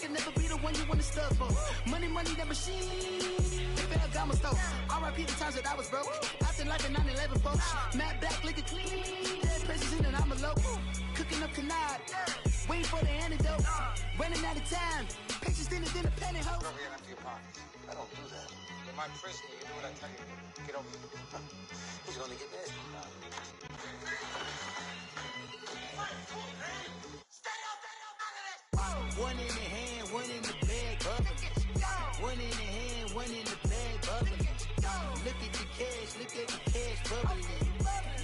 can never be the one you want to stuff for. Money, that machine. They feel like I'm a stove. R.I.P. the times that I was broke. Acting like a 9/11 folks. Matte black, liquor clean. Dead presses in and I'm a local. Cooking up canard. Waiting for the antidote. Running out of time. Patience thinner than a pantyhose. Go over here and empty your pockets. I don't do that. In my prison, you do what I tell you to do. Get over here. He's gonna get nasty. One in the hand, one in the bag, bubbling. One in the hand, one in the bag, bubbling. Look at the cash, bubbling.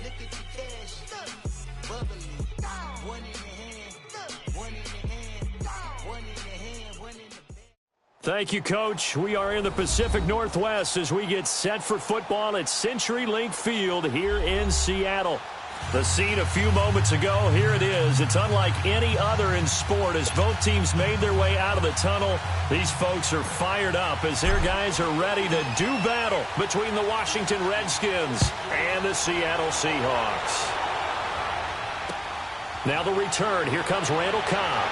Look at the cash, bubbling. One in the hand, one in the hand, one in the hand, one in the bag. Thank you, Coach. We are in the Pacific Northwest as we get set for football at CenturyLink Field here in Seattle. The scene a few moments ago, here it is. It's unlike any other in sport as both teams made their way out of the tunnel. These folks are fired up as their guys are ready to do battle between the Washington Redskins and the Seattle Seahawks. Now the return. Here comes Randall Cobb.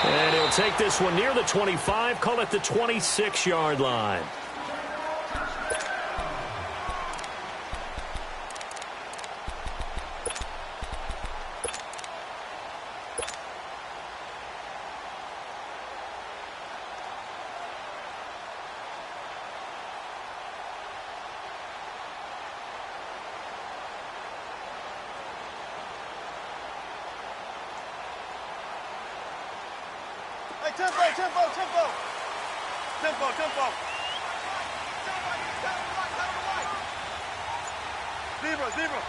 And he'll take this one near the 25, call it the 26-yard line. Tempo. Zebra.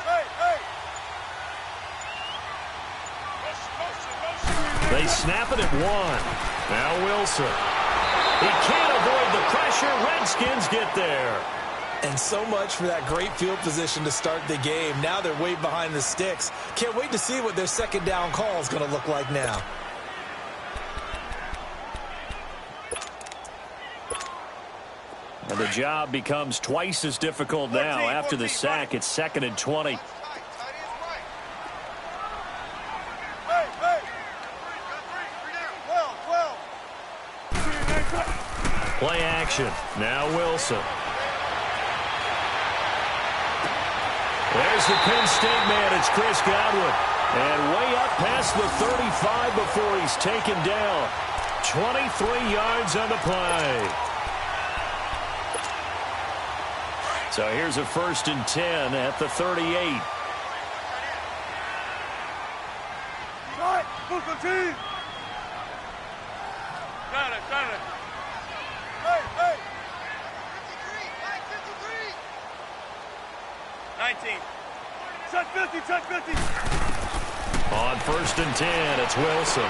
Hey. They snap it at one. Now Wilson. He can't avoid the pressure. Redskins get there. And so much for that great field position to start the game. Now they're way behind the sticks. Can't wait to see what their second down call is going to look like now. And the job becomes twice as difficult now. After the sack, it's 2nd and 20. Play action. Now Wilson. There's the Penn State man. It's Chris Godwin. And way up past the 35 before he's taken down. 23 yards on the play. So here's a 1st and 10 at the 38. Got it. Hey. 19. Check 50. On 1st and 10, it's Wilson.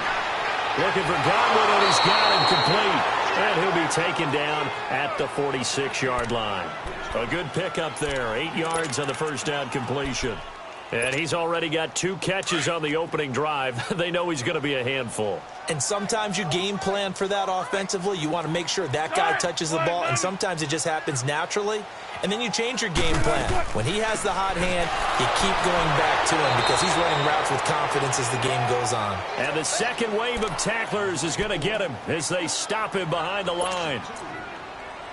Looking for Godwin, and he's got him complete. And he'll be taken down at the 46-yard line. A good pickup there. 8 yards on the first down completion. And he's already got 2 catches on the opening drive. They know he's going to be a handful. And sometimes you game plan for that offensively. You want to make sure that guy touches the ball, and sometimes it just happens naturally. And then you change your game plan. When he has the hot hand, you keep going back to him because he's running routes with confidence as the game goes on. And the second wave of tacklers is going to get him as they stop him behind the line.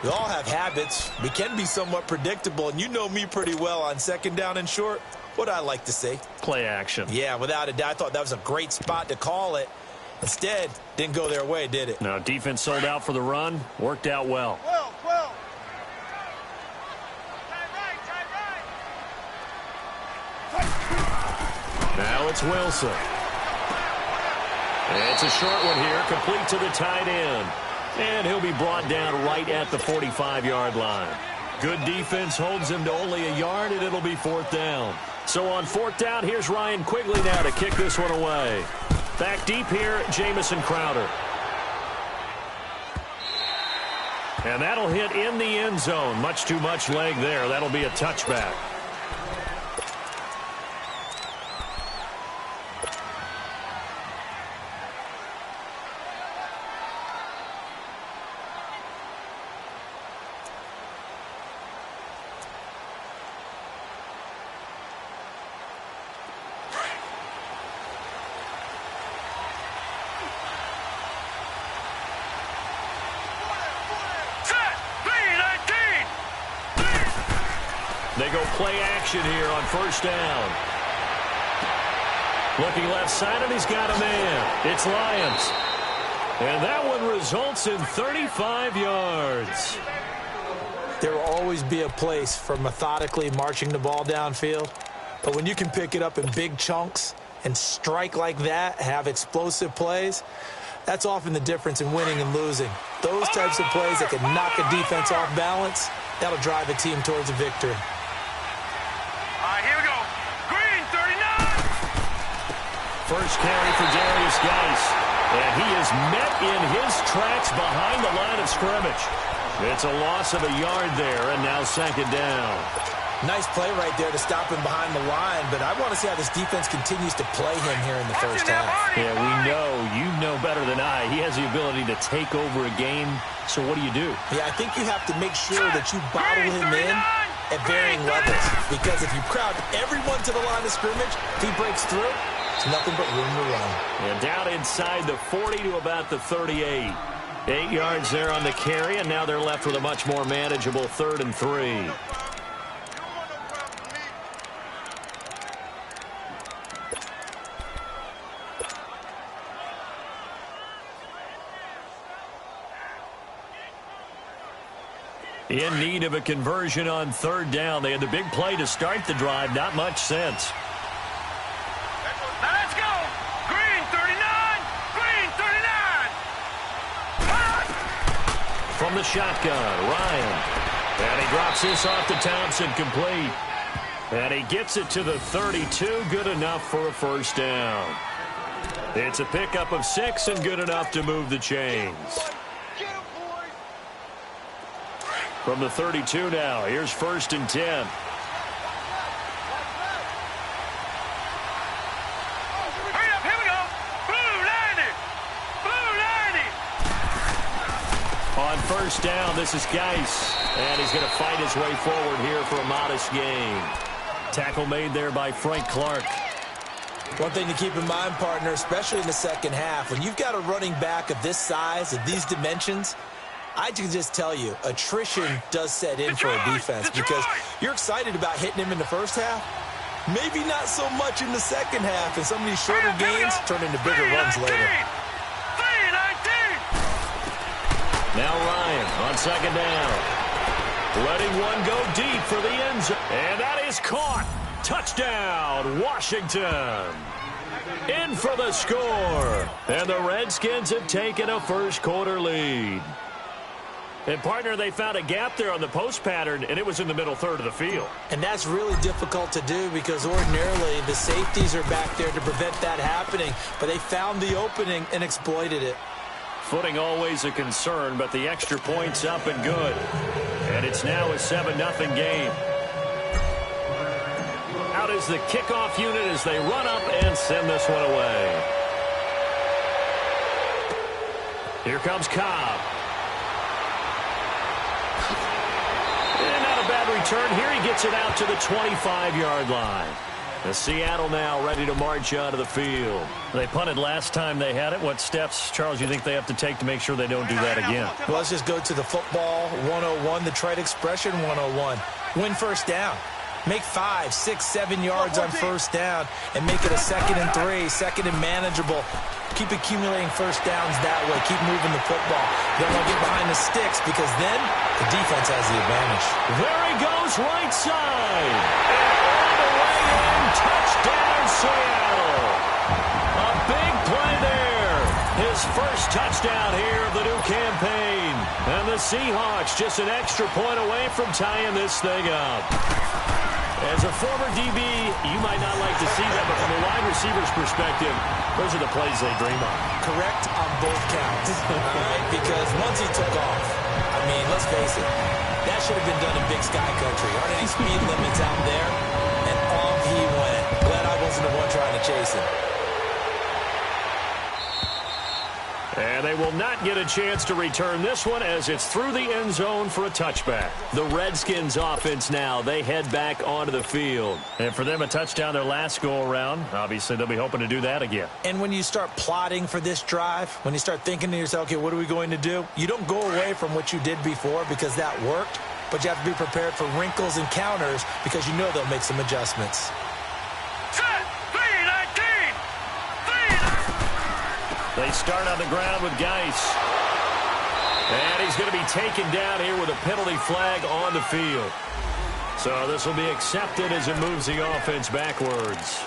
We all have habits. We can be somewhat predictable, and you know me pretty well on 2nd down and short. What I like to say? Play action. Yeah, without a doubt. I thought that was a great spot to call it. Instead, didn't go their way, did it? No, defense sold out for the run. Worked out well. 12. Now it's Wilson. It's a short one here, complete to the tight end. And he'll be brought down right at the 45-yard line. Good defense holds him to only a yard, and it'll be 4th down. So on 4th down, here's Ryan Quigley now to kick this one away. Back deep here, Jamison Crowder. And that'll hit in the end zone. Much too much leg there. That'll be a touchback. go play action here on first down. Looking left side, and he's got a man. It's Lyons. And that one results in 35 yards. There will always be a place for methodically marching the ball downfield. But when you can pick it up in big chunks and strike like that, have explosive plays, that's often the difference in winning and losing. Those types of plays that can knock a defense off balance, that'll drive a team towards a victory. All right, here we go. Green, 39. First carry for Darius Geis. And he is met in his tracks behind the line of scrimmage. It's a loss of a yard there, and now second down. Nice play right there to stop him behind the line, but I want to see how this defense continues to play him here in the first half. Yeah, you know better than I. He has the ability to take over a game, so what do you do? Yeah, I think you have to make sure that you bottle him in at varying levels, because if you crowd everyone to the line of scrimmage, if he breaks through, it's nothing but room to run. And down inside the 40 to about the 38. 8 yards there on the carry, and now they're left with a much more manageable 3rd and 3. In need of a conversion on 3rd down. They had the big play to start the drive. Not much sense. Now let's go. Green, 39. Green, 39. From the shotgun, Ryan. And he drops this off to Thompson, complete. And he gets it to the 32, good enough for a first down. It's a pickup of 6 and good enough to move the chains. From the 32 now, here's 1st and 10. Hurry up, here we go. Blue 90. Blue 90. On first down, this is Geis. And he's going to fight his way forward here for a modest gain. Tackle made there by Frank Clark. One thing to keep in mind, partner, especially in the second half, when you've got a running back of this size, of these dimensions, I can just tell you, attrition does set in for a defense because you're excited about hitting him in the first half. Maybe not so much in the second half, and some of these shorter gains turn into bigger runs later. 3-19. Now Ryan on second down. Letting one go deep for the end zone. And that is caught. Touchdown, Washington. In for the score. And the Redskins have taken a first quarter lead. And, partner, they found a gap there on the post pattern, and it was in the middle third of the field. And that's really difficult to do because ordinarily the safeties are back there to prevent that happening. But they found the opening and exploited it. Footing always a concern, but the extra point's up and good. And it's now a 7-0 game. Out is the kickoff unit as they run up and send this one away. Here comes Cobb. And not a bad return here. He gets it out to the 25-yard line. The Seattle now ready to march out of the field. They punted last time they had it. What steps, Charles, you think they have to take to make sure they don't do that again? Well, let's just go to the football 101, the trade expression 101. Win first down. Make 5, 6, 7 yards on first down and make it a 2nd and 3, 2nd and manageable. Keep accumulating first downs that way. Keep moving the football. Don't want to get behind the sticks because then the defense has the advantage. There he goes, right side. And all the way in, touchdown Seattle. A big play there. His first touchdown here of the new campaign. And the Seahawks just an extra point away from tying this thing up. As a former DB, you might not like to see that, but from a wide receiver's perspective, those are the plays they dream of. Correct on both counts, all right? Because once he took off, I mean, let's face it, that should have been done in Big Sky Country. Aren't any speed limits out there? And off he went. Glad I wasn't the one trying to chase him. And they will not get a chance to return this one as it's through the end zone for a touchback. The Redskins offense now, they head back onto the field. And for them, a touchdown their last go-around. Obviously, they'll be hoping to do that again. And when you start plotting for this drive, when you start thinking to yourself, okay, what are we going to do? You don't go away from what you did before because that worked. but you have to be prepared for wrinkles and counters because you know they'll make some adjustments. Set. 3-19. They start on the ground with Geis. And he's going to be taken down here with a penalty flag on the field. So this will be accepted as it moves the offense backwards.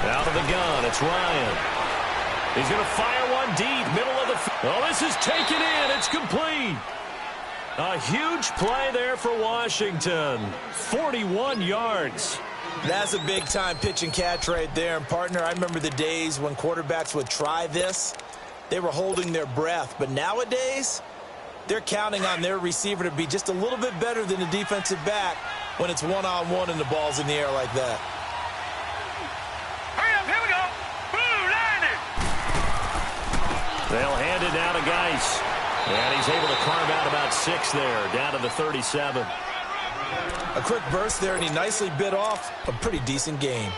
Out of the gun, it's Ryan. He's going to fire one deep, middle of the field. Oh, this is taken in. It's complete. A huge play there for Washington. 41 yards. That's a big-time pitch and catch right there. And, partner, I remember the days when quarterbacks would try this. They were holding their breath. But nowadays, they're counting on their receiver to be just a little bit better than the defensive back when it's one-on-one and the ball's in the air like that. They'll hand it down to Geis. And he's able to carve out about 6 there, down to the 37. A quick burst there, and he nicely bit off a pretty decent gain.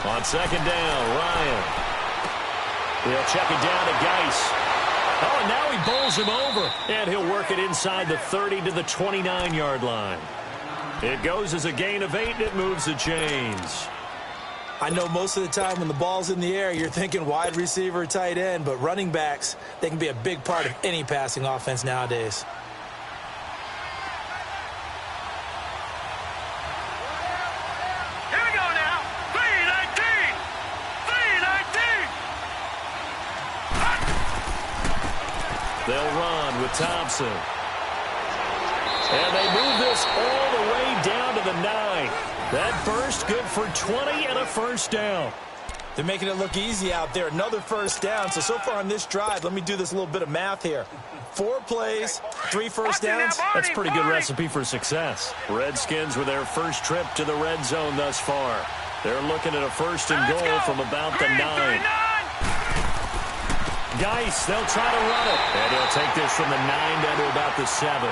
On second down, Ryan. He'll check it down to Geis. Oh, and now he bowls him over. And he'll work it inside the 30 to the 29-yard line. It goes as a gain of 8, and it moves the chains. I know most of the time when the ball's in the air, you're thinking wide receiver, tight end, but running backs, they can be a big part of any passing offense nowadays. They'll run with Thompson. And they move this all the way down to the 9. That burst good for 20 and a first down. They're making it look easy out there. Another first down. So far on this drive, let me do this little bit of math here. 4 plays, 3 first downs. That's a pretty good recipe for success. Redskins with their first trip to the red zone thus far. They're looking at a first and goal from about the 9. Geis, they'll try to run it. And he'll take this from the 9 down to about the 7.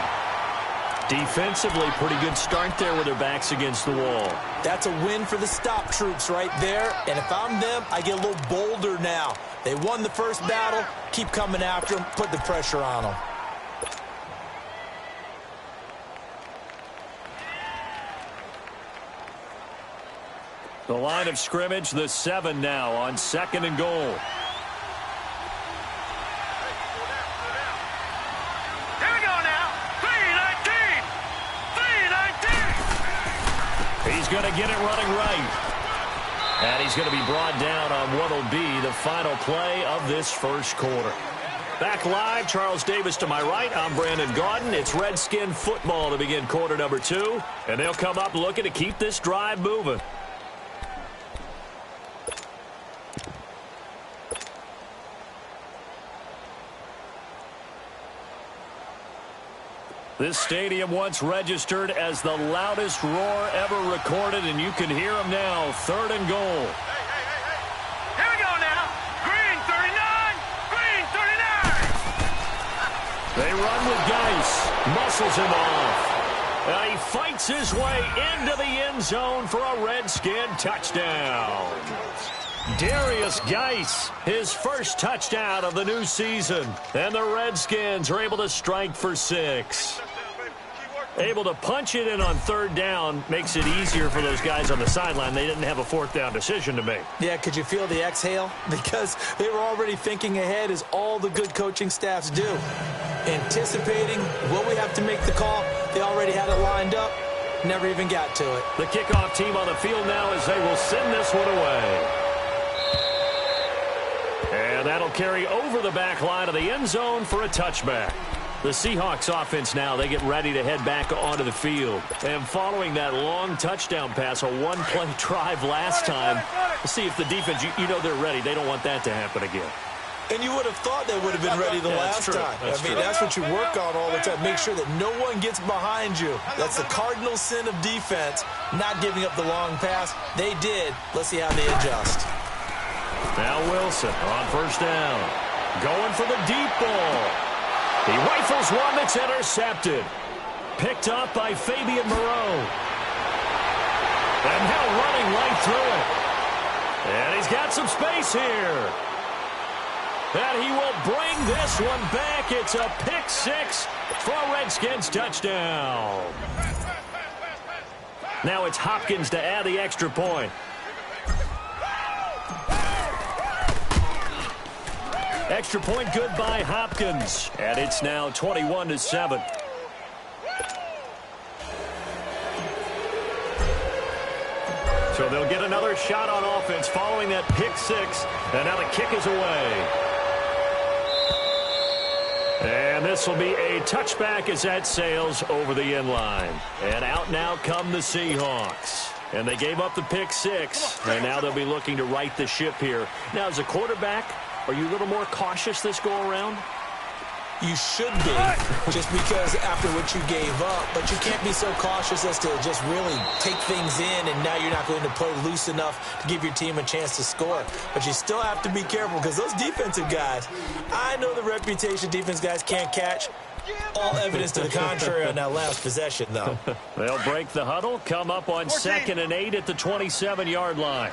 Defensively, pretty good start there with their backs against the wall. That's a win for the stop troops right there. And if I'm them, I get a little bolder now. They won the first battle. Keep coming after them. Put the pressure on them. The line of scrimmage, the 7 now on second and goal. He's going to get it running right. And he's going to be brought down on what will be the final play of this first quarter. Back live, Charles Davis to my right. I'm Brandon Gaudin. It's Redskin football to begin quarter number 2. And they'll come up looking to keep this drive moving. This stadium once registered as the loudest roar ever recorded, and you can hear them now. Third and goal. Here we go now. Green 39. Green 39. They run with Geis. Muscles him off. And he fights his way into the end zone for a Redskin touchdown. Darius Geis, his first touchdown of the new season. And the Redskins are able to strike for 6. Able to punch it in on third down makes it easier for those guys on the sideline. They didn't have a fourth down decision to make. Yeah, could you feel the exhale? Because they were already thinking ahead, as all the good coaching staffs do. Anticipating, will we have to make the call? They already had it lined up. Never even got to it. The kickoff team on the field now as they will send this one away. And that'll carry over the back line of the end zone for a touchback. The Seahawks offense now, they get ready to head back onto the field. And following that long touchdown pass, a one-play drive last time, let's see if the defense, you know they're ready. They don't want that to happen again. And you would have thought they would have been ready the last time. That's what you work on all the time. Make sure that no one gets behind you. That's the cardinal sin of defense, not giving up the long pass. They did. Let's see how they adjust. Now Wilson on first down. Going for the deep ball. He rifles one that's intercepted. Picked up by Fabian Moreau. And now running right through it. And he's got some space here. And he will bring this one back. It's a pick six for a Redskins touchdown. Now it's Hopkins to add the extra point. Extra point good by Hopkins. And it's now 21-7. So they'll get another shot on offense following that pick six. And now the kick is away. And this will be a touchback as that sails over the end line. And out now come the Seahawks. And they gave up the pick six. And now they'll be looking to right the ship here. Now, as a quarterback, are you a little more cautious this go-around? You should be, just because after what you gave up. But you can't be so cautious as to just really take things in, and now you're not going to play loose enough to give your team a chance to score. But you still have to be careful, because those defensive guys, I know the reputation defense guys can't catch. All evidence to the contrary on that last possession, though. They'll break the huddle, come up on 2nd and 8 at the 27-yard line.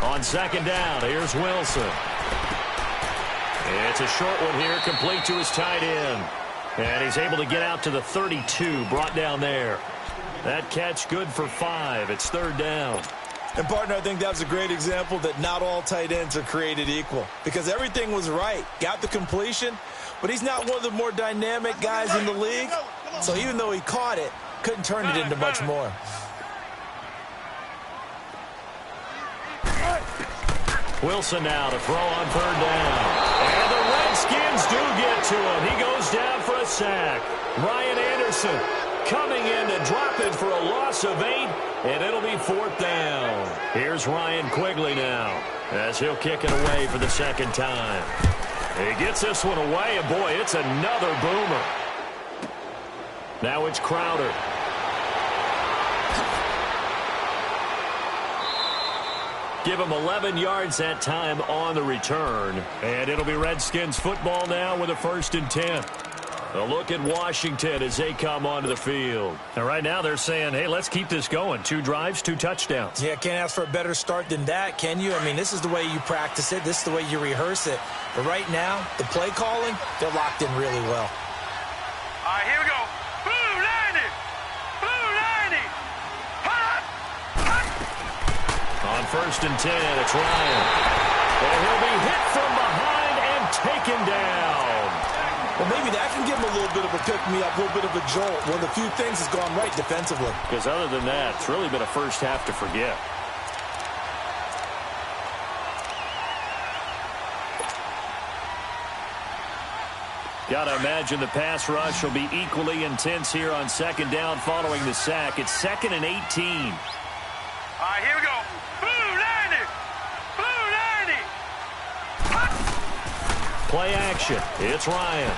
On 2nd down, here's Wilson. It's a short one here, complete to his tight end. And he's able to get out to the 32, brought down there. That catch good for 5. It's 3rd down. And, partner, I think that was a great example that not all tight ends are created equal. Because everything was right. Got the completion, but he's not one of the more dynamic guys in the league. So even though he caught it, couldn't turn it into much more. Wilson now to throw on 3rd down. And the Redskins do get to him. He goes down for a sack. Ryan Anderson coming in to drop it for a loss of 8, and it'll be 4th down. Here's Ryan Quigley now as he'll kick it away for the 2nd time. He gets this one away, and boy, it's another boomer. Now it's Crowder. Give him 11 yards that time on the return. And it'll be Redskins football now with a 1st and 10. A look at Washington as they come onto the field. And right now they're saying, hey, let's keep this going. 2 drives, 2 touchdowns. Yeah, can't ask for a better start than that, can you? I mean, this is the way you practice it. This is the way you rehearse it. But right now, the play calling, they're locked in really well. All right, here we go. Blue 90! Blue 90! Hot! Hot! On 1st and 10, it's Ryan. And he'll be hit from behind and taken down. Well, maybe that can give him a little bit of a pick-me-up, a little bit of a jolt. One of the few things has gone right defensively. Because other than that, it's really been a first half to forget. Got to imagine the pass rush will be equally intense here on 2nd down following the sack. It's 2nd and 18. All right, here we go. Blue 90! Blue 90! Hot! Play action. It's Ryan.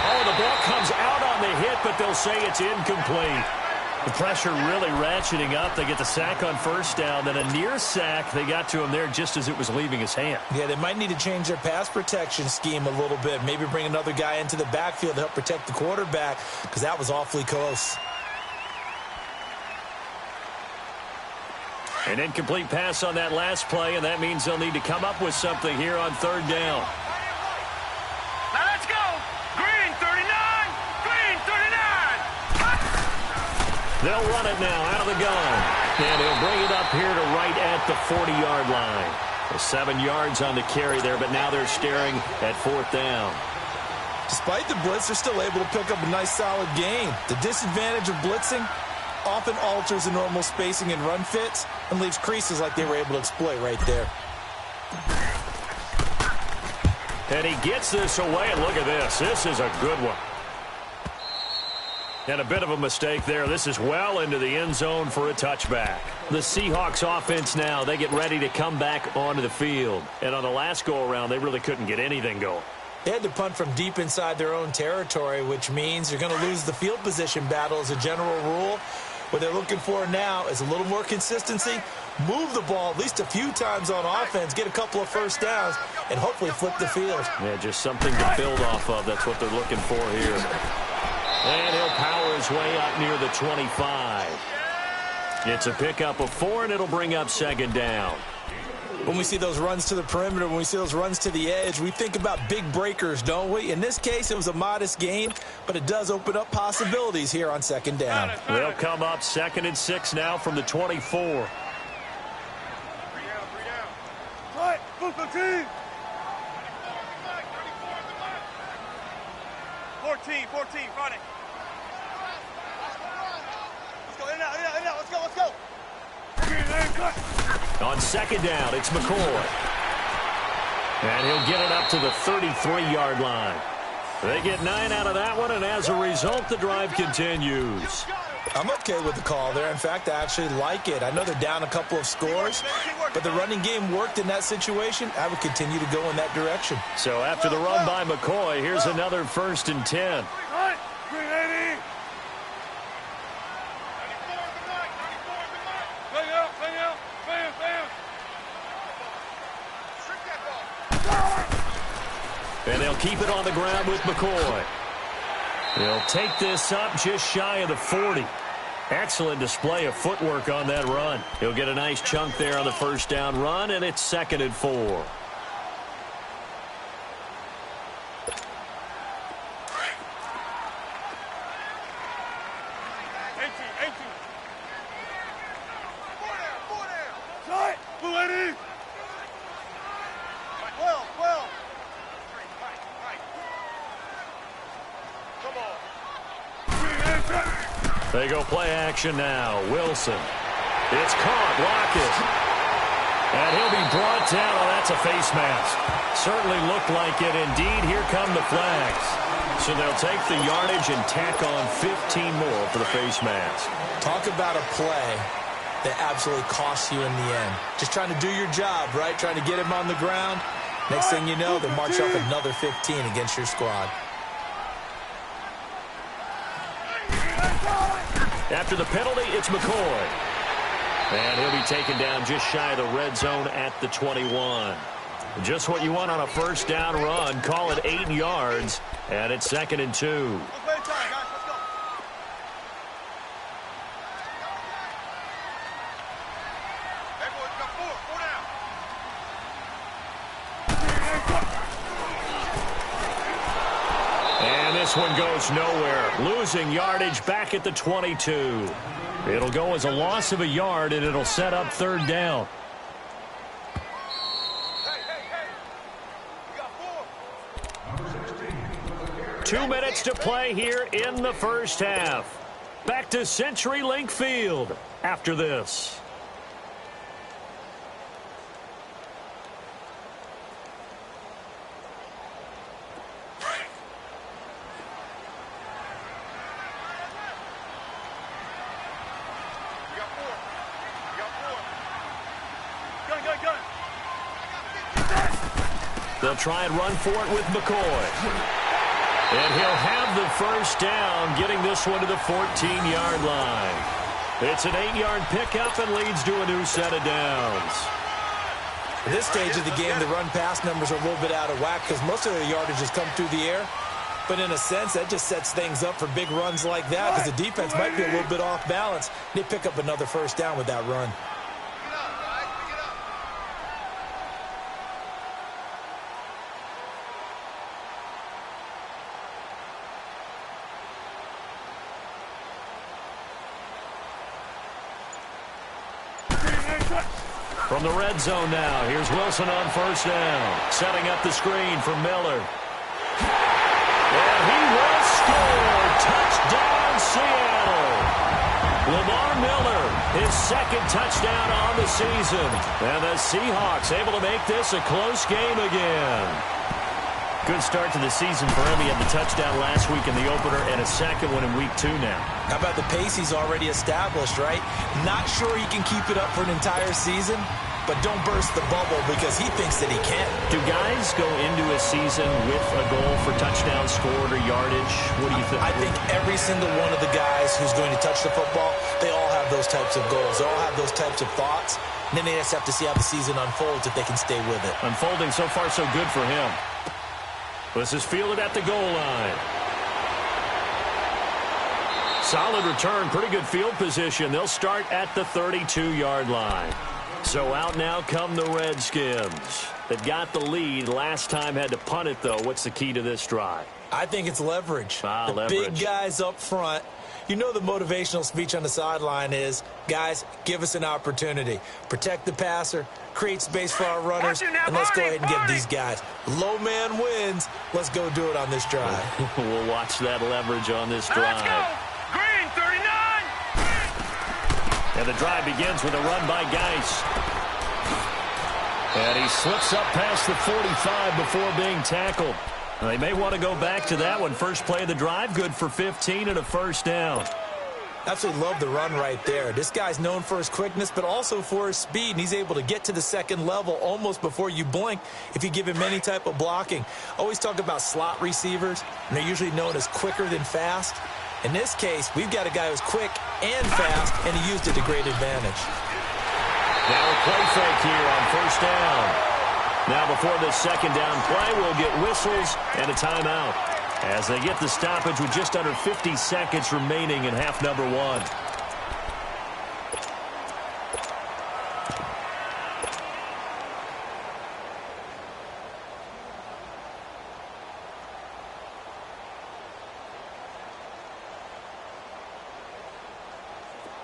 Oh, the ball comes out on the hit, but they'll say it's incomplete. The pressure really ratcheting up. They get the sack on 1st down, then a near sack. They got to him there just as it was leaving his hand. Yeah, they might need to change their pass protection scheme a little bit. Maybe bring another guy into the backfield to help protect the quarterback, because that was awfully close. An incomplete pass on that last play, and that means they'll need to come up with something here on 3rd down. Now let's go! Green 39! Green 39! Hot! They'll run it now out of the gun. And he'll bring it up here to right at the 40-yard line. 7 yards on the carry there, but now they're staring at 4th down. Despite the blitz, they're still able to pick up a nice solid gain. The disadvantage of blitzing, often alters the normal spacing and run fits and leaves creases like they were able to exploit right there. And he gets this away, and look at this. This is a good one. And a bit of a mistake there. This is well into the end zone for a touchback. The Seahawks offense now, they get ready to come back onto the field. And on the last go-around, they really couldn't get anything going. They had to punt from deep inside their own territory, which means you're going to lose the field position battle as a general rule. What they're looking for now is a little more consistency, move the ball at least a few times on offense, get a couple of first downs, and hopefully flip the field. Yeah, just something to build off of. That's what they're looking for here. And he'll power his way up near the 25. It's a pickup of 4, and it'll bring up second down. When we see those runs to the perimeter, when we see those runs to the edge, we think about big breakers, don't we? In this case, it was a modest gain, but it does open up possibilities here on second down. They'll come up 2nd and 6 now from the 24. 14, Friday. Let's go, in and out, let's go. On second down, it's McCoy. And he'll get it up to the 33-yard line. They get 9 out of that one, and as a result, the drive continues. I'm okay with the call there. In fact, I actually like it. I know they're down a couple of scores, but the running game worked in that situation. I would continue to go in that direction. So after the run by McCoy, here's another 1st and 10. And they'll keep it on the ground with McCoy. He'll take this up just shy of the 40. Excellent display of footwork on that run. He'll get a nice chunk there on the first down run, and it's 2nd and 4. They go play action now. Wilson. It's caught. Lockett. And he'll be brought down. Oh, that's a face mask. Certainly looked like it. Indeed, here come the flags. So they'll take the yardage and tack on 15 more for the face mask. Talk about a play that absolutely costs you in the end. Just trying to do your job, right? Trying to get him on the ground. Next thing you know, they'll march off another 15 against your squad. After the penalty, it's McCoy. And he'll be taken down just shy of the red zone at the 21. Just what you want on a first down run. Call it 8 yards. And it's 2nd and 2. This one goes nowhere. Losing yardage back at the 22. It'll go as a loss of a yard, and it'll set up 3rd down. We got 4. 2 minutes to play here in the first half. Back to CenturyLink Field after this. They'll try and run for it with McCoy. And he'll have the first down, getting this one to the 14-yard line. It's an 8-yard pickup and leads to a new set of downs. At this stage of the game, the run-pass numbers are a little bit out of whack because most of the yardage has come through the air. But in a sense, that just sets things up for big runs like that because the defense might be a little bit off balance. They pick up another first down with that run. From the red zone now, here's Wilson on first down. Setting up the screen for Miller. And he will score. Touchdown, Seattle. Lamar Miller, his second touchdown on the season. And the Seahawks able to make this a close game again. Good start to the season for him. He had the touchdown last week in the opener and a second one in week 2 now. How about the pace he's already established, right? Not sure he can keep it up for an entire season, but don't burst the bubble because he thinks that he can. Do guys go into a season with a goal for touchdowns scored or yardage? What do you think? I think every single one of the guys who's going to touch the football, they all have those types of goals. They all have those types of thoughts. And then they just have to see how the season unfolds if they can stay with it. Unfolding so far so good for him. This is fielded at the goal line. Solid return, pretty good field position. They'll start at the 32-yard line. So out now come the Redskins. They've got the lead. Last time had to punt it, though. What's the key to this drive? I think it's leverage. Leverage. Big guys up front. You know the motivational speech on the sideline is, guys, give us an opportunity. Protect the passer, create space for our runners, and let's go ahead and give these guys. Low man wins. Let's go do it on this drive. We'll watch that leverage on this drive. Let's go. Green, 39. And the drive begins with a run by Geis. And he slips up past the 45 before being tackled. They may want to go back to that one. First play of the drive, good for 15 and a first down. Absolutely love the run right there. This guy's known for his quickness, but also for his speed, and he's able to get to the second level almost before you blink if you give him any type of blocking. Always talk about slot receivers, and they're usually known as quicker than fast. In this case, we've got a guy who's quick and fast, and he used it to great advantage. Now a play fake here on first down. Now before this second down play, we'll get whistles and a timeout as they get the stoppage with just under 50 seconds remaining in half number 1.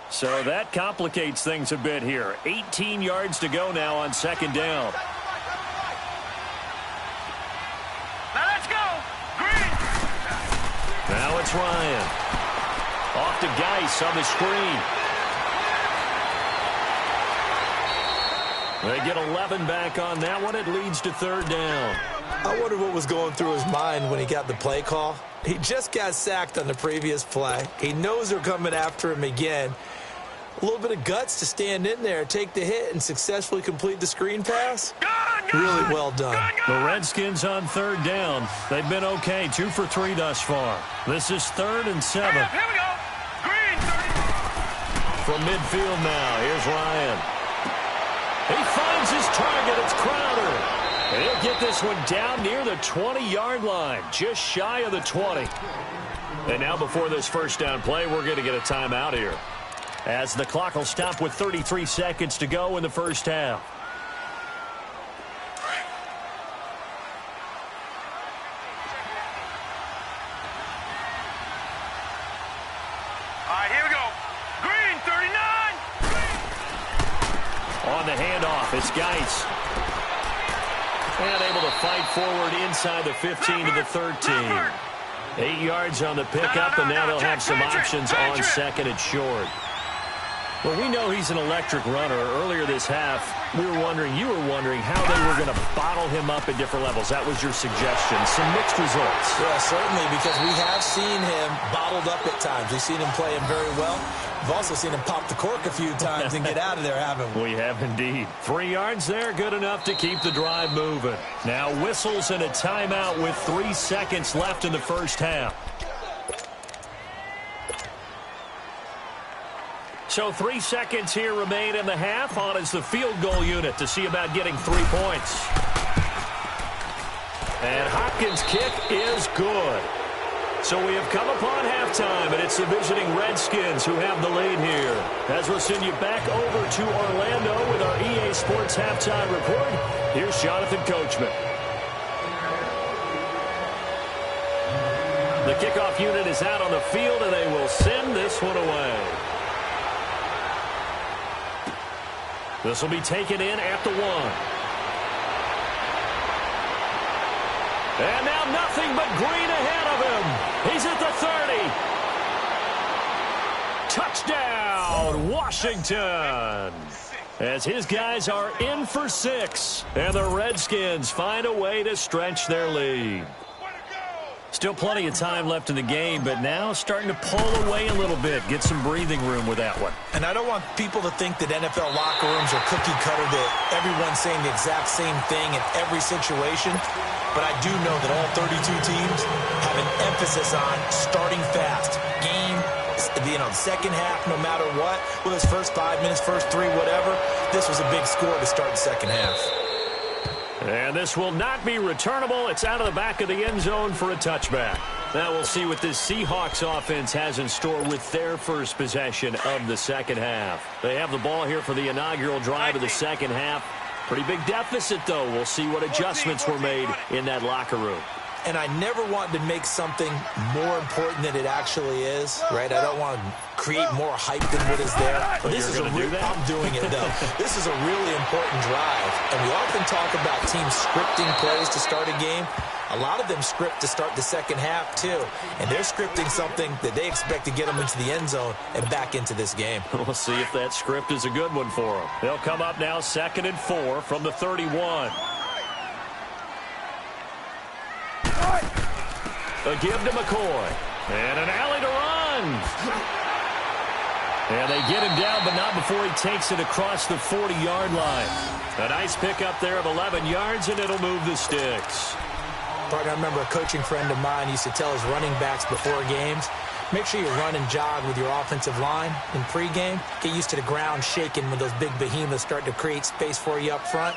So that complicates things a bit here. 18 yards to go now on second down. Now let's go. Green. Now it's Ryan. Off to Geis on the screen. They get 11 back on that one. It leads to third down. I wonder what was going through his mind when he got the play call. He just got sacked on the previous play. He knows they're coming after him again. A little bit of guts to stand in there, take the hit, and successfully complete the screen pass. Really well done. The Redskins on third down. They've been okay, 2 for 3 thus far. This is 3rd and 7. Here we go. Green, 30. From midfield now, here's Ryan. He finds his target. It's Crowder. And he'll get this one down near the 20-yard line, just shy of the 20. And now before this first down play, we're going to get a timeout here, as the clock will stop with 33 seconds to go in the first half. All right, here we go. Green, 39. On the handoff, it's Geis. And able to fight forward inside the 15 to the 13. 8 yards on the pickup, and now they'll have some options on second and short. Well, we know he's an electric runner. Earlier this half, you were wondering how they were going to bottle him up at different levels. That was your suggestion. Some mixed results. Yeah, certainly, because we have seen him bottled up at times. We've seen him play him very well. We've also seen him pop the cork a few times and get out of there, haven't we? We have indeed. 3 yards there, good enough to keep the drive moving. Now whistles and a timeout with 3 seconds left in the first half. So 3 seconds here remain in the half. On is the field goal unit to see about getting 3 points. And Hopkins' kick is good. So we have come upon halftime, and it's the visiting Redskins who have the lead here. As we'll send you back over to Orlando with our EA Sports Halftime Report, here's Jonathan Coachman. The kickoff unit is out on the field, and they will send this one away. This will be taken in at the 1. And now nothing but green ahead of him. He's at the 30. Touchdown. touchdown, Washington. As his guys are in for 6. And the Redskins find a way to stretch their lead. Still plenty of time left in the game, but now starting to pull away a little bit. Get some breathing room with that one. And I don't want people to think that NFL locker rooms are cookie cutter, that everyone's saying the exact same thing in every situation. But I do know that all 32 teams have an emphasis on starting fast. Game, second half, no matter what. Whether it's first 5 minutes, first 3, whatever. This was a big score to start the second half. And this will not be returnable. It's out of the back of the end zone for a touchback. Now we'll see what this Seahawks offense has in store with their first possession of the second half. They have the ball here for the inaugural drive of the second half. Pretty big deficit, though. We'll see what adjustments were made in that locker room. And I never want to make something more important than it actually is, right? I don't want to create more hype than what is there. But this is I'm doing it, though. This is a really important drive. And we often talk about teams scripting plays to start a game. A lot of them script to start the second half, too. And they're scripting something that they expect to get them into the end zone and back into this game. We'll see if that script is a good one for them. They'll come up now 2nd and 4 from the 31. A give to McCoy. And an alley to run. And they get him down, but not before he takes it across the 40-yard line. A nice pickup there of 11 yards, and it'll move the sticks. Partner, I remember a coaching friend of mine used to tell his running backs before games, make sure you run and jog with your offensive line in pregame. Get used to the ground shaking when those big behemoths start to create space for you up front.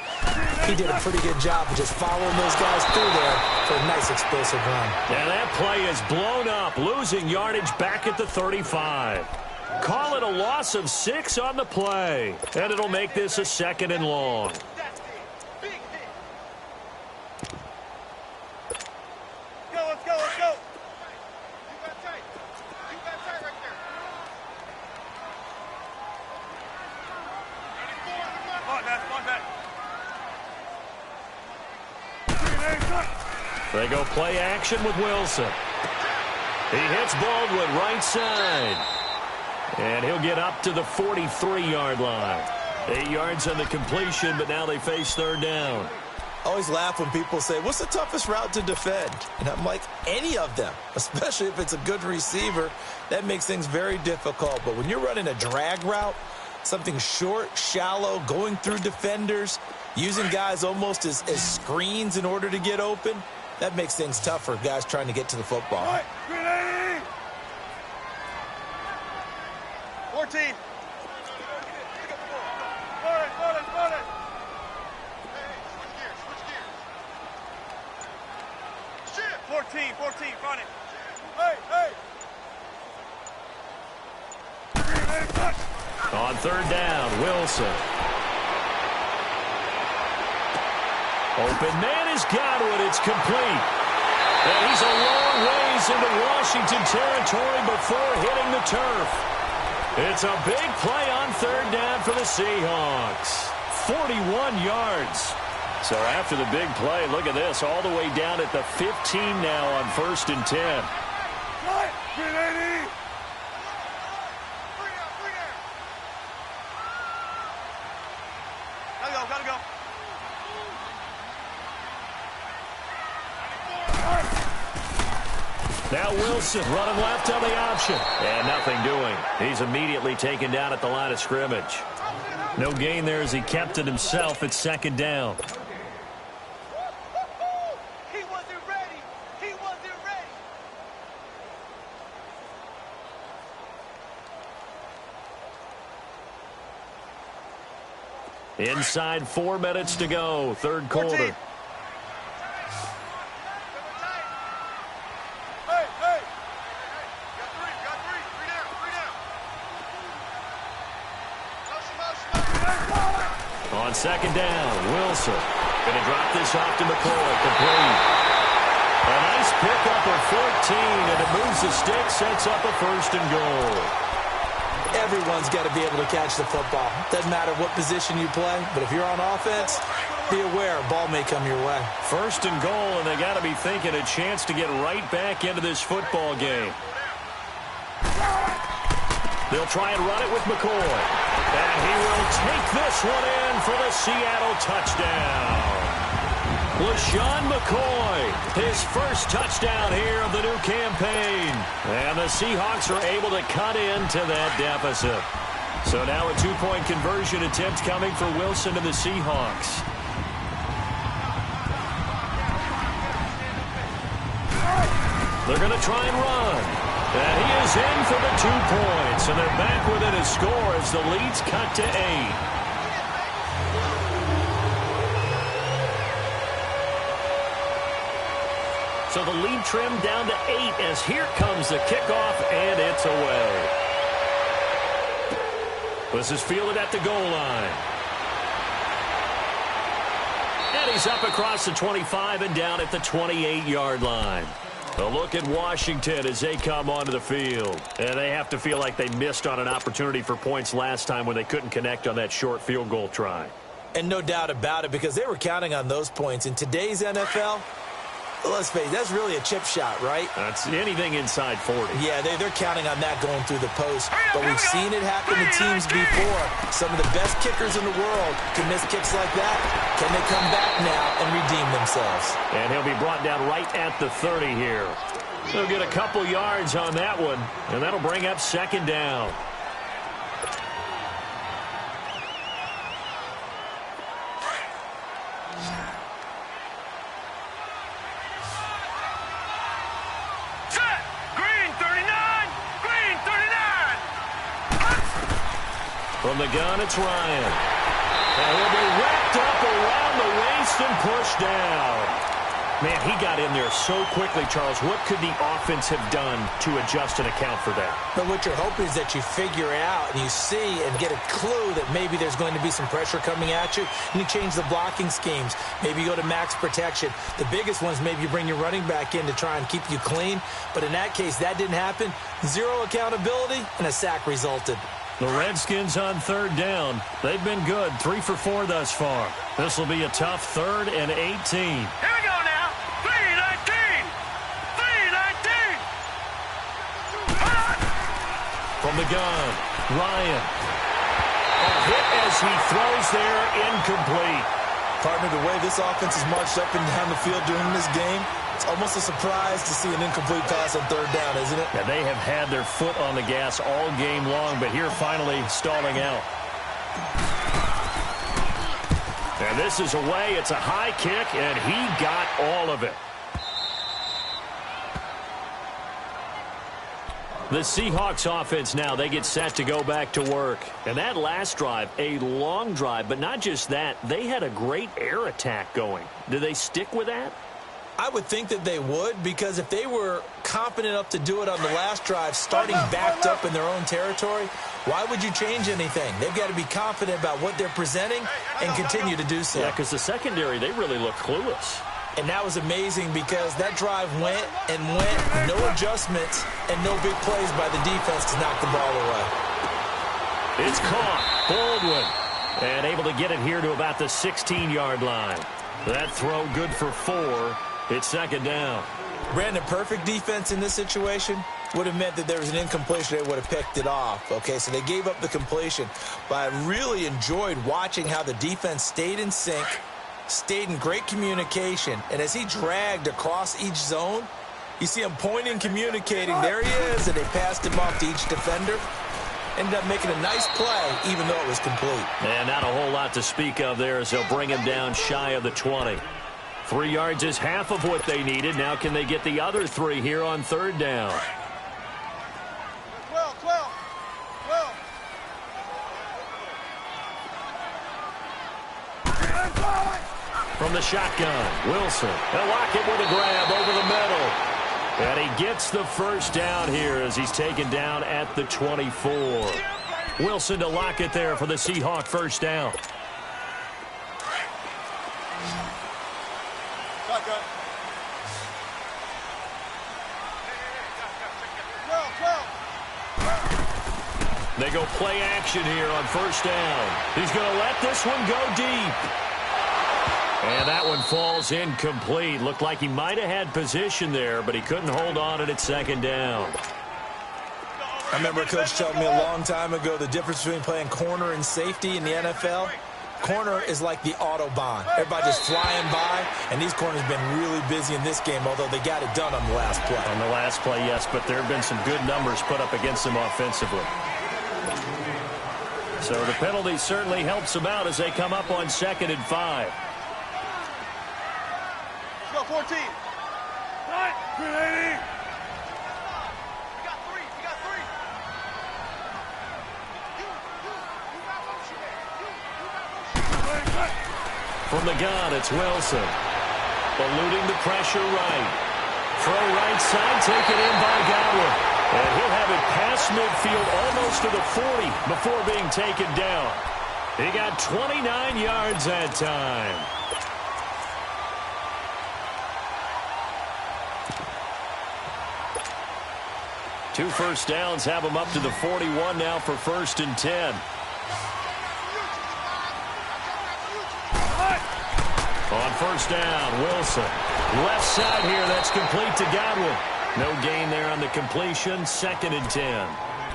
He did a pretty good job of just following those guys through there for a nice explosive run. And that play is blown up, losing yardage back at the 35. Call it a loss of 6 on the play. And it'll make this a 2nd and long. They go play action with Wilson. He hits Baldwin right side. And he'll get up to the 43-yard line. 8 yards on the completion, but now they face 3rd down. I always laugh when people say, what's the toughest route to defend? And I'm like, any of them, especially if it's a good receiver. That makes things very difficult. But when you're running a drag route, something short, shallow, going through defenders, using guys almost as screens in order to get open, that makes things tough for guys trying to get to the football. 14. 14, funny. Hey. On 3rd down, Wilson. Open man is Godwin. It's complete. And he's a long ways into Washington territory before hitting the turf. It's a big play on 3rd down for the Seahawks. 41 yards. So after the big play, look at this, all the way down at the 15 now on 1st and 10. Gotta go. Now Wilson running left on the option. And nothing doing. He's immediately taken down at the line of scrimmage. No gain there as he kept it himself at 2nd down. He wasn't ready. Inside 4 minutes to go, 3rd quarter. 14. On 2nd down, Wilson going to drop this off to McCoy, complete. A nice pickup of 14, and it moves the stick, sets up a 1st and goal. Everyone's got to be able to catch the football. Doesn't matter what position you play, but if you're on offense, be aware a ball may come your way. 1st and goal, and they got to be thinking a chance to get right back into this football game. They'll try and run it with McCoy. And he will take this one in for the Seattle touchdown. LaShawn McCoy, his first touchdown here of the new campaign. And the Seahawks are able to cut into that deficit. So now a two-point conversion attempt coming for Wilson to the Seahawks. They're going to try and run. And he is in for the 2 points. And they're back within a score as the lead's cut to 8. So the lead trimmed down to 8 as here comes the kickoff, and it's away. This is fielded at the goal line. And he's up across the 25 and down at the 28-yard line. A look at Washington as they come onto the field. And they have to feel like they missed on an opportunity for points last time when they couldn't connect on that short field goal try. And no doubt about it, because they were counting on those points. In today's NFL, let's face it, that's really a chip shot, right? That's anything inside 40. Yeah, they're counting on that going through the post. But we've seen it happen to teams before. Some of the best kickers in the world can miss kicks like that. Can they come back now and redeem themselves? And he'll be brought down right at the 30 here. He'll get a couple yards on that one, and that'll bring up second down. From the gun, it's Ryan. And he'll be wrapped up around the waist and pushed down. Man, he got in there so quickly, Charles. What could the offense have done to adjust and account for that? But what you're hoping is that you figure out and you see and get a clue that maybe there's going to be some pressure coming at you, and you change the blocking schemes. Maybe you go to max protection. The biggest ones, maybe you bring your running back in to try and keep you clean. But in that case, that didn't happen. Zero accountability, and a sack resulted. The Redskins on third down. They've been good, 3 for 4 thus far. This will be a tough 3rd and 18. Here we go now. 3-19. 3-19. From the gun, Ryan. A hit as he throws there, incomplete. Partner, the way this offense has marched up and down the field during this game, it's almost a surprise to see an incomplete pass on third down, isn't it? Yeah, they have had their foot on the gas all game long, but here finally stalling out. And this is away. It's a high kick, and he got all of it. The Seahawks offense now, they get set to go back to work. And that last drive, a long drive, but not just that, they had a great air attack going. Do they stick with that? I would think that they would, because if they were confident enough to do it on the last drive, starting backed up in their own territory, why would you change anything? They've got to be confident about what they're presenting and continue to do so. Yeah, because the secondary, they really look clueless. And that was amazing because that drive went and went, no adjustments and no big plays by the defense to knock the ball away. It's caught. Baldwin. And able to get it here to about the 16-yard line. That throw good for 4. It's second down. Brandon, perfect defense in this situation would have meant that there was an incompletion. They would have picked it off. Okay, so they gave up the completion. But I really enjoyed watching how the defense stayed in sync, stayed in great communication, and as he dragged across each zone, you see him pointing, communicating. There he is, and they passed him off to each defender. Ended up making a nice play, even though it was complete. And not a whole lot to speak of there as they'll bring him down shy of the 20. 3 yards is half of what they needed. Now can they get the other 3 here on third down? 12. From the shotgun, Wilson. They'll lock it with a grab over the middle. And he gets the first down here as he's taken down at the 24. Wilson to lock it there for the Seahawk first down. Shotgun. 12. They go play action here on first down. He's going to let this one go deep. And that one falls incomplete. Looked like he might have had position there, but he couldn't hold on it at second down. I remember a coach telling me a long time ago the difference between playing corner and safety in the NFL. Corner is like the Autobahn. Everybody just flying by, and these corners have been really busy in this game, although they got it done on the last play. On the last play, yes, but there have been some good numbers put up against them offensively. So the penalty certainly helps them out as they come up on 2nd and 5. Let's go, 14. Right. 380. We got three. We got three. From the gun, it's Wilson. Eluding the pressure right. Throw right side, taken in by Godwin. And he'll have it past midfield almost to the 40 before being taken down. He got 29 yards that time. Two first downs have him up to the 41 now for 1st and 10. On 1st down, Wilson. Left side here, that's complete to Godwin. No gain there on the completion, 2nd and 10.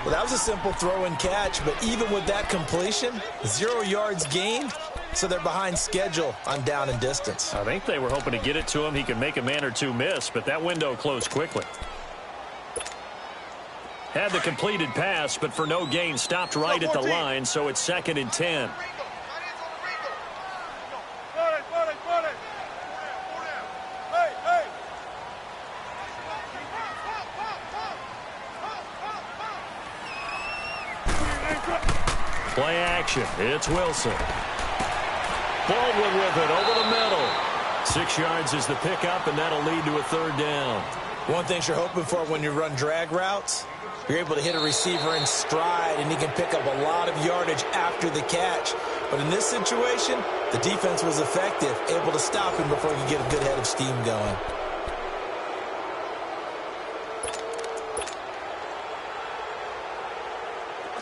Well, that was a simple throw and catch, but even with that completion, 0 yards gained, so they're behind schedule on down and distance. I think they were hoping to get it to him. He could make a man or two miss, but that window closed quickly. Had the completed pass, but for no gain, stopped right at the line, so it's 2nd and 10. Play action. It's Wilson. Baldwin with it over the middle. 6 yards is the pickup, and that'll lead to a 3rd down. One thing you're hoping for when you run drag routes, you're able to hit a receiver in stride, and he can pick up a lot of yardage after the catch. But in this situation, the defense was effective, able to stop him before he could get a good head of steam going.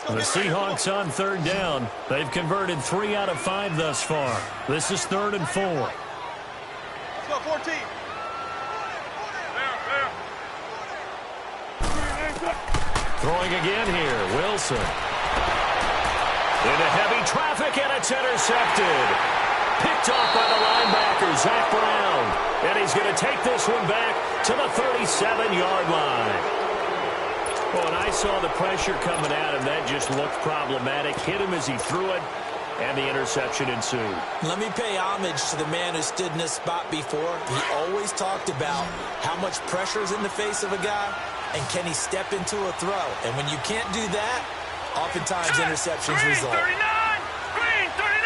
The Seahawks on 3rd down. They've converted 3 out of 5 thus far. This is 3rd and 4. Let's go, 14. Throwing again here, Wilson. Into heavy traffic, and it's intercepted. Picked off by the linebacker, Zach Brown. And he's going to take this one back to the 37-yard line. Well, when I saw the pressure coming at him, that just looked problematic. Hit him as he threw it, and the interception ensued. Let me pay homage to the man who stood in this spot before. He always talked about how much pressure is in the face of a guy, and can he step into a throw. And when you can't do that, oftentimes interceptions result. 39! Green, 39!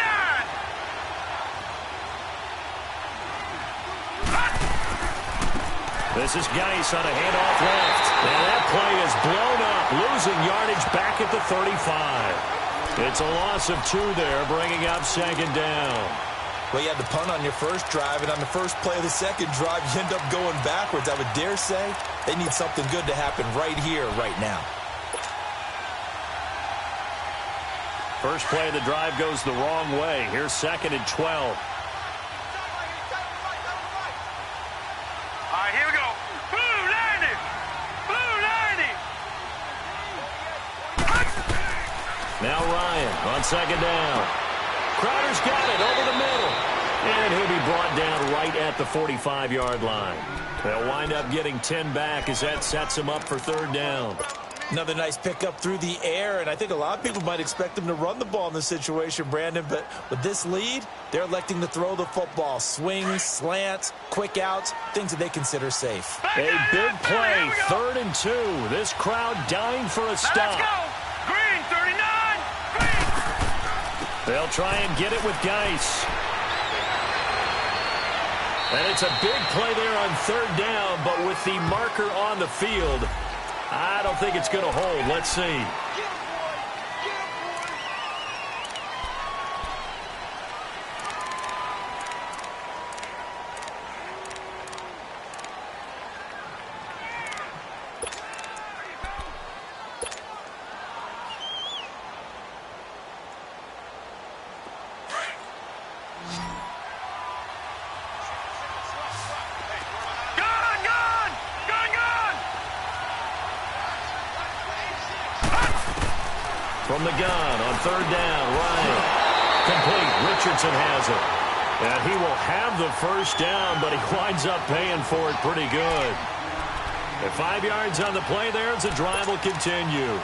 This is Geis on a handoff left. And that play is blown up, losing yardage back at the 35. It's a loss of 2 there, bringing up 2nd down. Well, you had the punt on your first drive, and on the first play of the second drive, you end up going backwards. I would dare say they need something good to happen right here, right now. First play of the drive goes the wrong way. Here's 2nd and 12. All right, here we go. Blue 90! Blue 90! Now Ryan on 2nd down. Crowder's got it over the middle. And he'll be brought down right at the 45-yard line. They'll wind up getting 10 back as that sets him up for 3rd down. Another nice pickup through the air, and I think a lot of people might expect them to run the ball in this situation, Brandon, but with this lead, they're electing to throw the football. Swings, slants, quick outs, things that they consider safe. A big play, 3rd and 2. This crowd dying for a stop. Let's go! Green, 39! Green! They'll try and get it with Geis. And it's a big play there on 3rd down, but with the marker on the field, I don't think it's going to hold. Let's see. From the gun on third down, Ryan. Complete. Richardson has it. And he will have the first down, but he winds up paying for it pretty good. At 5 yards on the play there, as the drive will continue.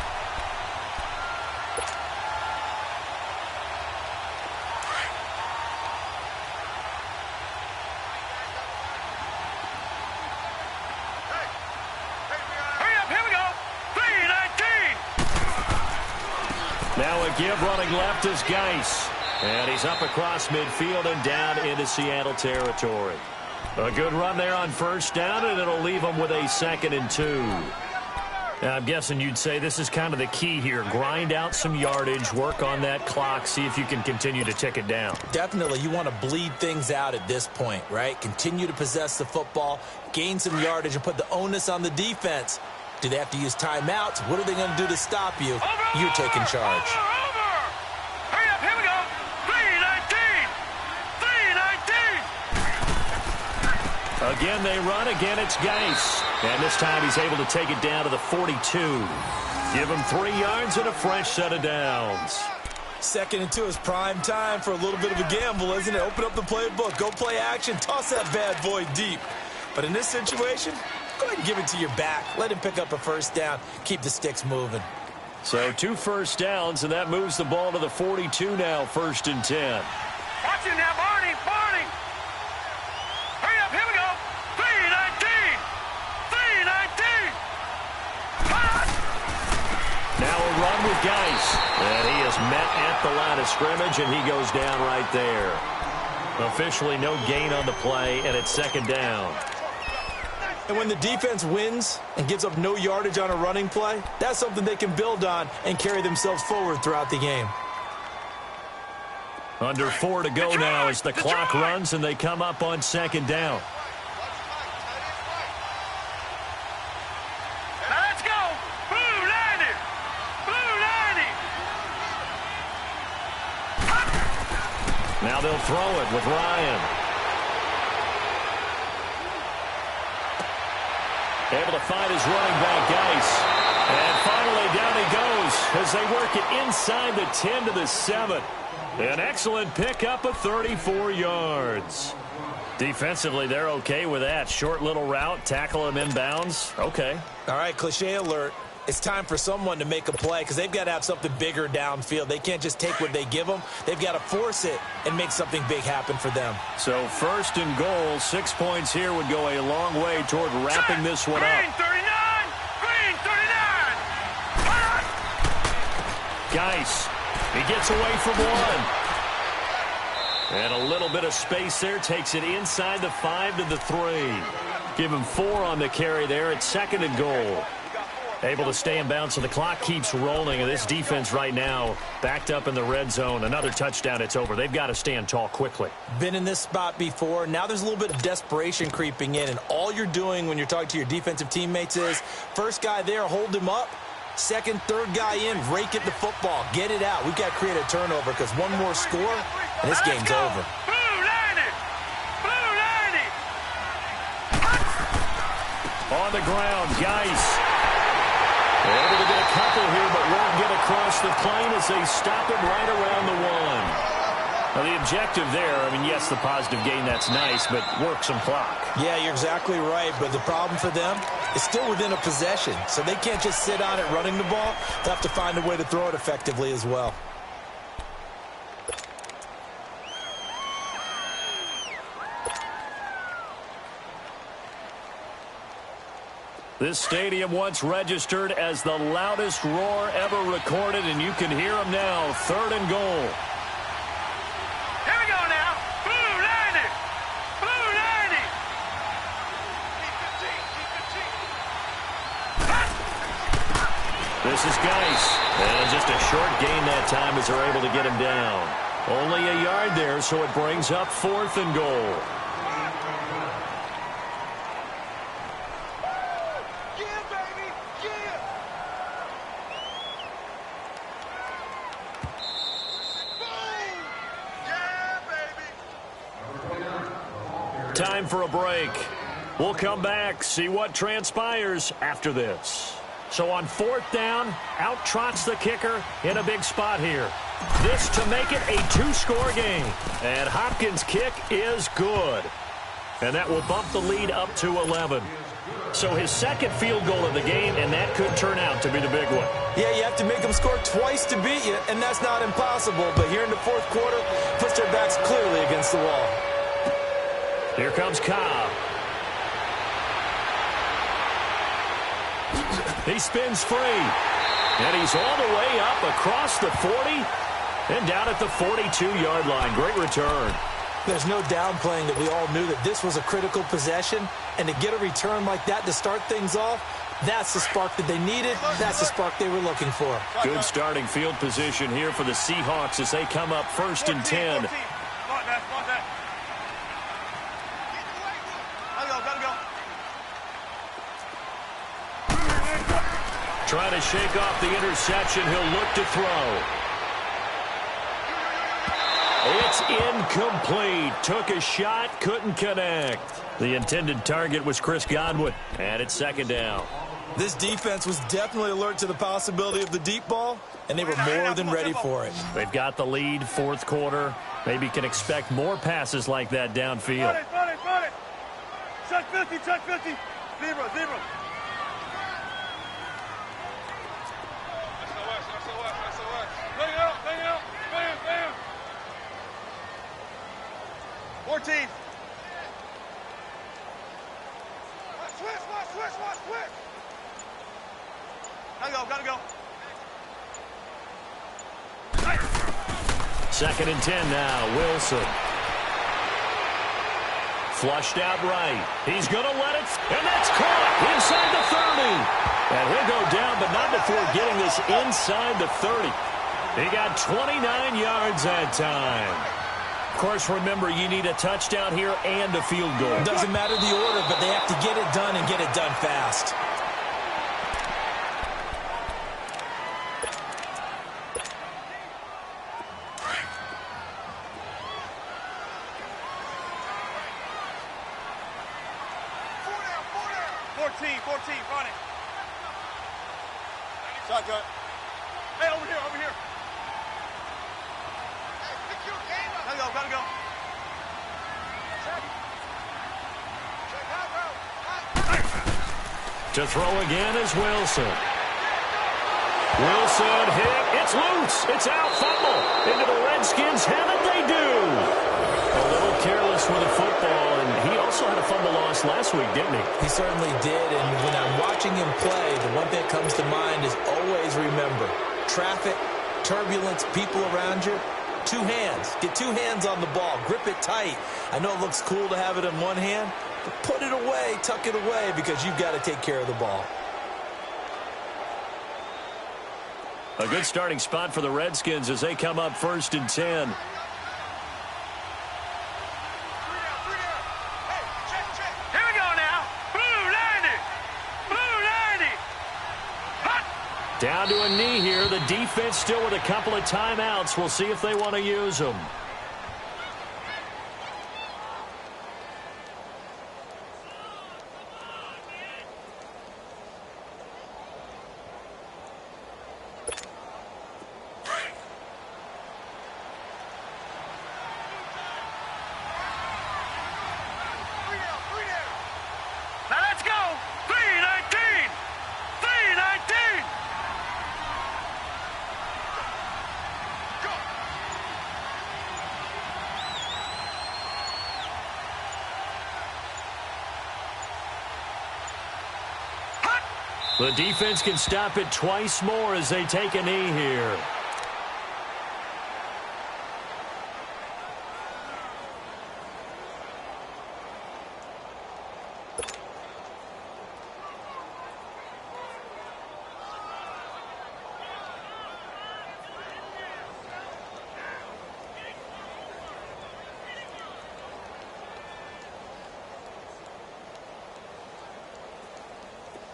Now a give running left is Geis. And he's up across midfield and down into Seattle territory. A good run there on first down, and it'll leave him with a 2nd and 2. Now, I'm guessing you'd say this is kind of the key here. Grind out some yardage, work on that clock, see if you can continue to tick it down. Definitely. You want to bleed things out at this point, right? Continue to possess the football, gain some yardage, and put the onus on the defense. Do they have to use timeouts? What are they going to do to stop you? You're taking charge. Hurry up, here we go. 3-19. 3-19. Again, they run. Again, it's Geis. And this time he's able to take it down to the 42. Give him 3 yards and a fresh set of downs. 2nd and 2 is prime time for a little bit of a gamble, isn't it? Open up the playbook. Go play action. Toss that bad boy deep. But in this situation, go ahead and give it to your back. Let him pick up a first down. Keep the sticks moving. So 2 first downs, and that moves the ball to the 42 now, 1st and 10. Watch him now, Barney. Barney. Hurry up, here we go. 3-19. 3-19. Now a run with Geis. And he is met at the line of scrimmage, and he goes down right there. Officially no gain on the play, and it's 2nd down. And when the defense wins and gives up no yardage on a running play, that's something they can build on and carry themselves forward throughout the game. Under 4 to go now as the clock runs, and they come up on 2nd down. Now let's go. Blue 90. Blue 90. Now they'll throw it with Ryan. Able to find his running back, Geis. And finally down he goes as they work it inside the 10 to the 7. An excellent pickup of 34 yards. Defensively, they're okay with that. Short little route, tackle him inbounds. Okay. All right, cliche alert. It's time for someone to make a play because they've got to have something bigger downfield. They can't just take what they give them. They've got to force it and make something big happen for them. So 1st and goal, 6 points here would go a long way toward wrapping this one up. Green 39. Green 39. Geis, he gets away from one. And a little bit of space there, takes it inside the 5 to the 3. Give him 4 on the carry there at 2nd and goal. Able to stay in bounds, so the clock keeps rolling. And this defense right now backed up in the red zone. Another touchdown, it's over. They've got to stand tall quickly. Been in this spot before. Now there's a little bit of desperation creeping in. And all you're doing when you're talking to your defensive teammates is, first guy there, hold him up. 2nd, 3rd guy in, rake at the football. Get it out. We've got to create a turnover because one more score, and this game's over. Blue 90. Blue 90. On the ground, Geis. Able to get a couple here, but won't get across the plane as they stop him right around the 1. Now, the objective there, I mean, yes, the positive gain, that's nice, but work some clock. Yeah, you're exactly right, but the problem for them is still within a possession, so they can't just sit on it running the ball. They'll have to find a way to throw it effectively as well. This stadium once registered as the loudest roar ever recorded, and you can hear them now. 3rd and goal. Here we go now. Blue 90. Blue 90. This is Geis. And just a short gain that time as they're able to get him down. Only a yard there, so it brings up 4th and goal. Time for a break. We'll come back, see what transpires after this. So on 4th down, out trots the kicker in a big spot here. This to make it a 2-score game. And Hopkins' kick is good. And that will bump the lead up to 11. So his second field goal of the game, and that could turn out to be the big one. Yeah, you have to make them score twice to beat you, and that's not impossible. But here in the 4th quarter, puts their backs clearly against the wall. Here comes Cobb. He spins free. And he's all the way up across the 40 and down at the 42-yard line. Great return. There's no downplaying that we all knew that this was a critical possession. And to get a return like that to start things off, that's the spark that they needed. That's the spark they were looking for. Good starting field position here for the Seahawks as they come up 1st and 10. Trying to shake off the interception. He'll look to throw. It's incomplete. Took a shot, couldn't connect. The intended target was Chris Godwin, and it's 2nd down. This defense was definitely alert to the possibility of the deep ball, and they were more than ready for it. They've got the lead, 4th quarter. Maybe can expect more passes like that downfield. Check 50, check 50. Zebra. Bang out. 14. Switch. Gotta go. 2nd and 10 now. Wilson. Flushed out right. He's going to let it, and that's caught inside the 30. And he'll go down, but not before getting this inside the 30. He got 29 yards that time. Of course, remember, you need a touchdown here and a field goal. Doesn't matter the order, but they have to get it done and get it done fast. Shotgun. Hey, over here. Gotta go. To throw again is Wilson. Wilson hit. It's loose. It's out. Fumble. Into the Redskins. Haven't they do? A little careless with the football, and he also had a fumble loss last week, didn't he? He certainly did, and when I'm watching him play, the one thing that comes to mind is always remember, traffic, turbulence, people around you, 2 hands. Get 2 hands on the ball. Grip it tight. I know it looks cool to have it in one hand, but put it away, tuck it away, because you've got to take care of the ball. A good starting spot for the Redskins as they come up 1st and 10. Down to a knee here. The defense still with a couple of timeouts. We'll see if they want to use them. Now let's go. 319. 319. The defense can stop it twice more as they take a knee here.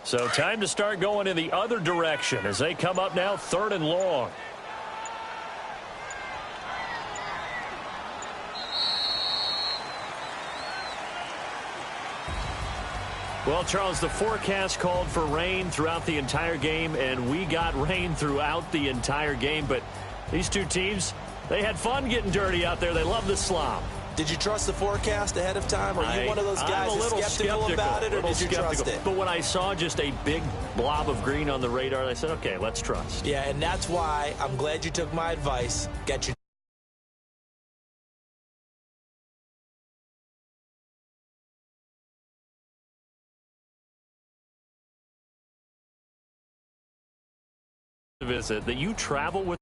So time to start going in the other direction as they come up now 3rd and long. Well, Charles, the forecast called for rain throughout the entire game, and we got rain throughout the entire game. But these two teams, they had fun getting dirty out there. They love the slop. Did you trust the forecast ahead of time? Are you one of those guys that's skeptical about it, or did you trust it? But when I saw just a big blob of green on the radar, I said, okay, let's trust. Yeah, and that's why I'm glad you took my advice. Get your visit that you travel with